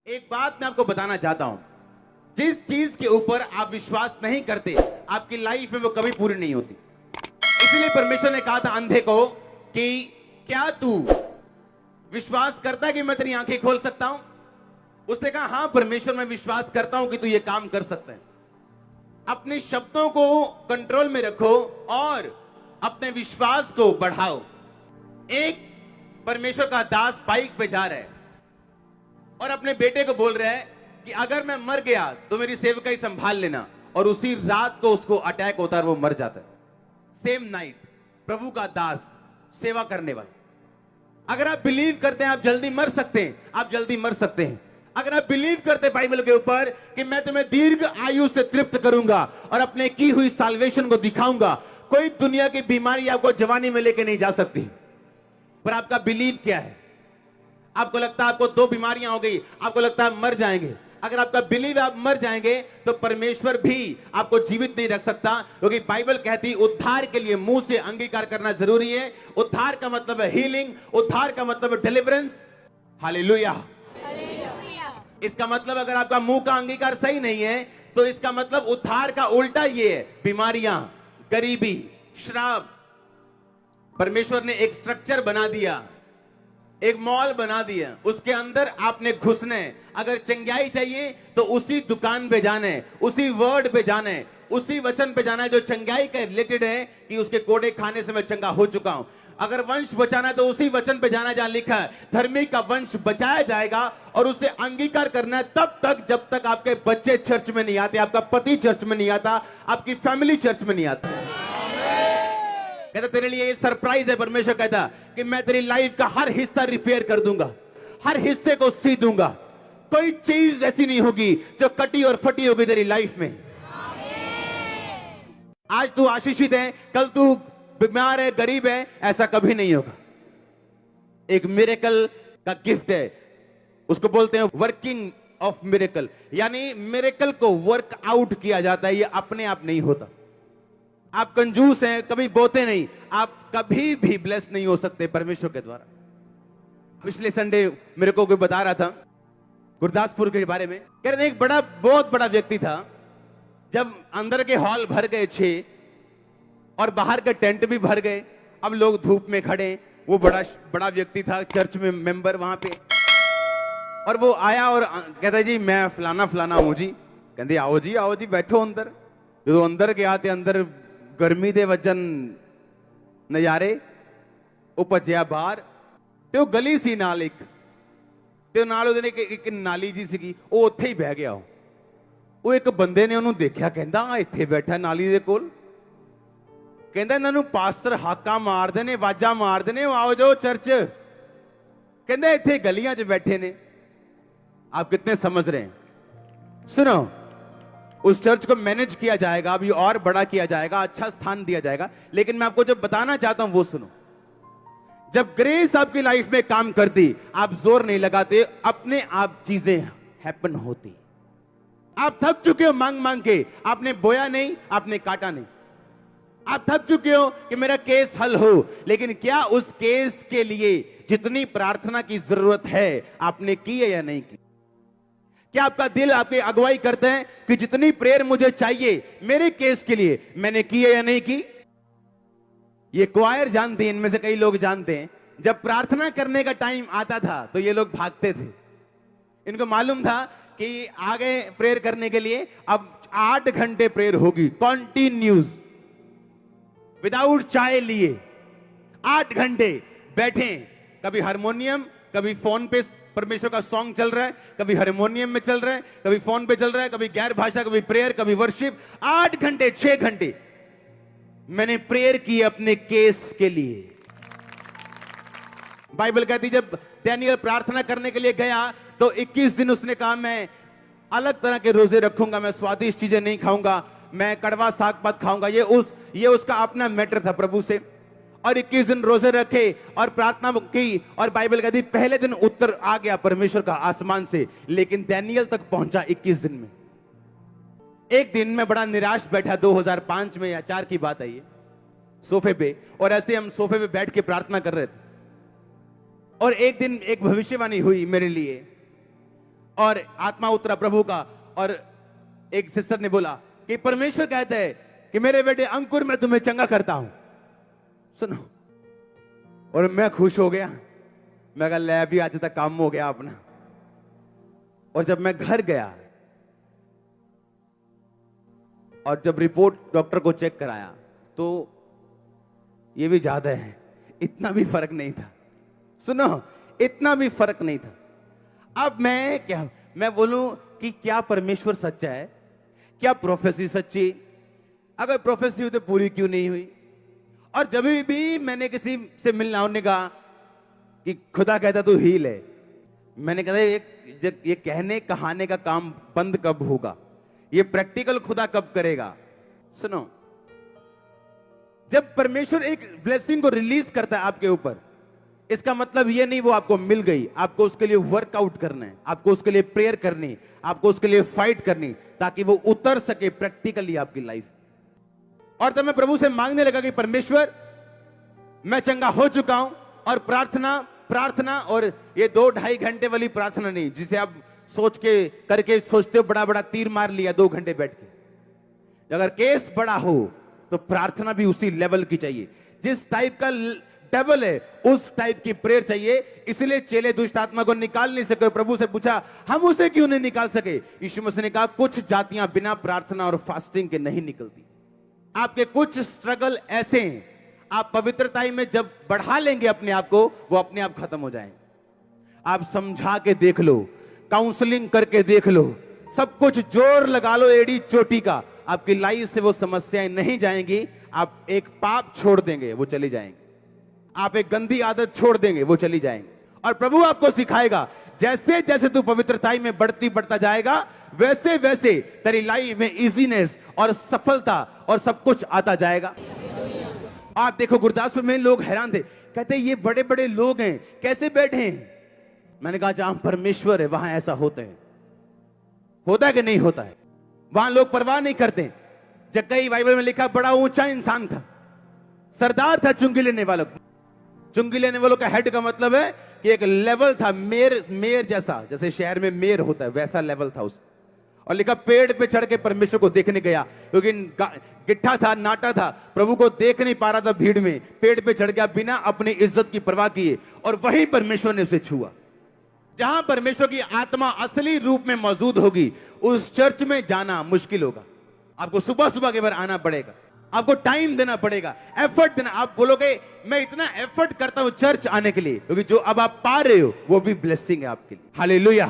एक बात मैं आपको बताना चाहता हूं, जिस चीज के ऊपर आप विश्वास नहीं करते आपकी लाइफ में वो कभी पूरी नहीं होती। इसलिए परमेश्वर ने कहा था अंधे को कि क्या तू विश्वास करता है कि मैं तेरी आंखें खोल सकता हूं? उसने कहा हां परमेश्वर, मैं विश्वास करता हूं कि तू ये काम कर सकता है। अपने शब्दों को कंट्रोल में रखो और अपने विश्वास को बढ़ाओ। एक परमेश्वर का दास बाइक पे जा रहा है और अपने बेटे को बोल रहा है कि अगर मैं मर गया तो मेरी सेवकाई संभाल लेना, और उसी रात को उसको अटैक होता है और वो मर जाता है। सेम नाइट प्रभु का दास, सेवा करने वाला। अगर आप बिलीव करते हैं आप जल्दी मर सकते हैं, आप जल्दी मर सकते हैं। अगर आप बिलीव करते हैं बाइबल के ऊपर कि मैं तुम्हें दीर्घ आयु से तृप्त करूंगा और अपने की हुई साल्वेशन को दिखाऊंगा, कोई दुनिया की बीमारी आपको जवानी में लेके नहीं जा सकती। पर आपका बिलीव क्या है? आपको लगता है आपको 2 बीमारियां हो गई, आपको लगता है मर जाएंगे। अगर आपका बिलीव आप मर जाएंगे तो परमेश्वर भी आपको जीवित नहीं रख सकता, क्योंकि बाइबल कहती है उद्धार के लिए मुंह से अंगीकार करना जरूरी है। उद्धार का मतलब है हीलिंग, उद्धार का मतलब है डिलीवरेंस। हालेलुया। इसका मतलब अगर आपका मुंह का अंगीकार सही नहीं है तो इसका मतलब उद्धार का उल्टा ये है, बीमारियां, गरीबी, श्राप। परमेश्वर ने एक स्ट्रक्चर बना दिया, एक मॉल बना दिया, उसके अंदर आपने घुसना है। अगर चंगाई चाहिए तो उसी दुकान पे जाना है, उसी वर्ड पे जाना है, उसी वचन पे जाना है जो चंगाई के रिलेटेड है कि उसके कोड़े खाने से मैं चंगा हो चुका हूं। अगर वंश बचाना है तो उसी वचन पे जाना जहां लिखा है धर्मी का वंश बचाया जाएगा, और उसे अंगीकार करना है तब तक जब तक आपके बच्चे चर्च में नहीं आते, आपका पति चर्च में नहीं आता, आपकी फैमिली चर्च में नहीं आता। कहता तेरे लिए ये सरप्राइज है। परमेश्वर कहता कि मैं तेरी लाइफ का हर हिस्सा रिपेयर कर दूंगा, हर हिस्से को सी दूंगा। कोई चीज ऐसी नहीं होगी जो कटी और फटी होगी तेरी लाइफ में। आज तू आशीषित है, कल तू बीमार है, गरीब है, ऐसा कभी नहीं होगा। एक मिरेकल का गिफ्ट है, उसको बोलते हैं वर्किंग ऑफ मिरेकल, यानी मिरेकल को वर्क आउट किया जाता है, ये अपने आप नहीं होता। आप कंजूस हैं, कभी बोते नहीं, आप कभी भी ब्लेस नहीं हो सकते परमेश्वर के द्वारा। पिछले संडे मेरे को कोई बता रहा था गुरदासपुर के बारे में, कह रहे एक बहुत बड़ा व्यक्ति था। जब अंदर के हॉल भर गए 6 और बाहर के टेंट भी भर गए, अब लोग धूप में खड़े, वो बड़ा व्यक्ति था, चर्च में मेंबर वहां पे, और वो आया और कहता जी मैं फलाना फलाना हूं जी। कहते आओ जी बैठो अंदर। जो अंदर के आते अंदर गर्मी दे वजन नजारे उपजिया बाहर ते गली सी नाल एक ਤੇ ਨਾਲ ਉਹਦੇ ਨੇ ਇੱਕ ਨਾਲੀ ਜੀ ਸੀਗੀ, ਉਹ ਉੱਥੇ ਹੀ ਬਹਿ ਗਿਆ। ਉਹ ਇੱਕ ਬੰਦੇ ਨੇ ਉਹਨੂੰ ਦੇਖਿਆ, ਕਹਿੰਦਾ ਆ ਇੱਥੇ ਬੈਠਾ ਨਾਲੀ ਦੇ ਕੋਲ। ਕਹਿੰਦਾ ਇਹਨਾਂ ਨੂੰ ਪਾਸਟਰ ਹਾਕਾਂ ਮਾਰਦੇ ਨੇ, ਆਵਾਜ਼ਾਂ ਮਾਰਦੇ ਨੇ, ਆਓ ਜਾਓ ਚਰਚ। ਕਹਿੰਦਾ ਇੱਥੇ ਗਲੀਆਂ 'ਚ ਬੈਠੇ ਨੇ। आप कितने समझ रहे हैं? सुनो, उस चर्च को मैनेज किया जाएगा, अभी और बड़ा किया जाएगा, अच्छा स्थान दिया जाएगा, लेकिन मैं आपको जो बताना चाहता हूं वो सुनो। जब ग्रेस आपकी लाइफ में काम करती, आप जोर नहीं लगाते, अपने आप चीजें हैपन होती। आप थक चुके हो मांग मांग के, आपने बोया नहीं, आपने काटा नहीं। आप थक चुके हो कि मेरा केस हल हो, लेकिन क्या उस केस के लिए जितनी प्रार्थना की जरूरत है आपने की है या नहीं की? क्या आपका दिल आपकी अगुवाई करते हैं कि जितनी प्रेयर मुझे चाहिए मेरे केस के लिए मैंने की है या नहीं की? ये क्वायर जानते हैं, इनमें से कई लोग जानते हैं, जब प्रार्थना करने का टाइम आता था तो ये लोग भागते थे। इनको मालूम था कि आगे प्रेयर करने के लिए अब 8 घंटे प्रेयर होगी, कॉन्टिन्यूस, विदाउट चाय लिए 8 घंटे बैठे। कभी हारमोनियम, कभी फोन पे परमेश्वर का सॉन्ग चल रहा है, कभी हारमोनियम में चल रहा है, कभी फोन पे चल रहा है, कभी गैर भाषा, कभी प्रेयर, कभी वर्शिप। 8 घंटे 6 घंटे मैंने प्रेयर की अपने केस के लिए। बाइबल कहती जब डैनियल प्रार्थना करने के लिए गया तो 21 दिन उसने कहा मैं अलग तरह के रोजे रखूंगा, मैं स्वादिष्ट चीजें नहीं खाऊंगा, मैं कड़वा साग पात खाऊंगा। ये उसका अपना मैटर था प्रभु से। और 21 दिन रोजे रखे और प्रार्थना की, और बाइबल कहती पहले दिन उत्तर आ गया परमेश्वर का आसमान से, लेकिन डैनियल तक पहुंचा 21 दिन में। एक दिन में बड़ा निराश बैठा, 2005 में या 4 की बात है ये, सोफे पे, और ऐसे हम सोफे पे बैठ के प्रार्थना कर रहे थे। और एक दिन एक भविष्यवाणी हुई मेरे लिए, और आत्मा उतरा प्रभु का, और एक सिस्टर ने बोला कि परमेश्वर कहता है कि मेरे बेटे अंकुर मैं तुम्हें चंगा करता हूं। सुनो, और मैं खुश हो गया। मैं कहा ले भी आज तक काम हो गया अपना। और जब मैं घर गया और जब रिपोर्ट डॉक्टर को चेक कराया तो ये भी ज्यादा है, इतना भी फर्क नहीं था। सुनो, इतना भी फर्क नहीं था। अब मैं बोलूं कि क्या परमेश्वर सच्चा है? क्या प्रोफेसी सच्ची? अगर प्रोफेसी हुई तो पूरी क्यों नहीं हुई? और जब भी मैंने किसी से मिलना, उन्होंने कहा कि खुदा कहता तू हील है। मैंने कहा ये कहने कहाने का काम बंद कब होगा? ये प्रैक्टिकल खुदा कब करेगा? सुनो, जब परमेश्वर एक ब्लेसिंग को रिलीज करता है आपके ऊपर, इसका मतलब ये नहीं वो आपको मिल गई, आपको उसके लिए वर्कआउट करना है, आपको उसके लिए प्रेयर करनी, आपको उसके लिए फाइट करनी, ताकि वो उतर सके प्रैक्टिकली आपकी लाइफ। और तब मैं प्रभु से मांगने लगा कि परमेश्वर मैं चंगा हो चुका हूं, और प्रार्थना और ये 2-2.5 घंटे वाली प्रार्थना नहीं जिसे आप सोच के करके सोचते हो बड़ा बड़ा तीर मार लिया 2 घंटे बैठ के। अगर केस बड़ा हो तो प्रार्थना भी उसी लेवल की चाहिए। जिस टाइप का डेविल है उस टाइप की प्रेयर चाहिए। इसलिए चेले दुष्ट आत्मा को निकाल नहीं सके। प्रभु से पूछा हम उसे क्यों नहीं निकाल सके? यीशु मसीह ने कहा कुछ जातियां बिना प्रार्थना और फास्टिंग के नहीं निकलती। आपके कुछ स्ट्रगल ऐसे हैं, आप पवित्रता में जब बढ़ा लेंगे अपने आप को, वो अपने आप खत्म हो जाएंगे। आप समझा के देख लो, काउंसलिंग करके देख लो, सब कुछ जोर लगा लो एड़ी चोटी का, आपकी लाइफ से वो समस्याएं नहीं जाएंगी। आप एक पाप छोड़ देंगे, वो चली जाएंगे। आप एक गंदी आदत छोड़ देंगे, वो चली जाएंगे। और प्रभु आपको सिखाएगा, जैसे जैसे तू पवित्रताई में बढ़ता जाएगा, वैसे वैसे तेरी लाइफ में इजीनेस और सफलता और सब कुछ आता जाएगा। आप देखो गुरदासपुर में लोग हैरान थे, कहते ये बड़े बड़े लोग हैं, कैसे बैठे हैं? मैंने कहा जहां परमेश्वर है वहां ऐसा होता है कि नहीं होता है? वहां लोग परवाह नहीं करते। जक्कई बाइबल में लिखा बड़ा ऊंचा इंसान था, सरदार था चुंगी लेने वालों। चुंगी लेने वालों का हेड का मतलब है कि एक लेवल था, मेयर जैसा, जैसे शहर में मेयर होता है वैसा लेवल था उसका। और लिखा पेड़ पे चढ़ के परमेश्वर को देखने गया, क्योंकि गिट्ठा था, नाटा था, प्रभु को देख नहीं पा रहा था भीड़ में। पेड़ पे चढ़ गया बिना अपनी इज्जत की परवाह किए, और वहीं परमेश्वर ने उसे छुआ। जहां परमेश्वर की आत्मा असली रूप में मौजूद होगी, उस चर्च में जाना मुश्किल होगा। आपको सुबह सुबह के बार आना पड़ेगा, आपको टाइम देना पड़ेगा, एफर्ट देना। आप बोलोगे मैं इतना एफर्ट करता हूं चर्च आने के लिए, क्योंकि जो अब आप पा रहे हो वो भी ब्लेसिंग है आपके लिए। हालेलुया।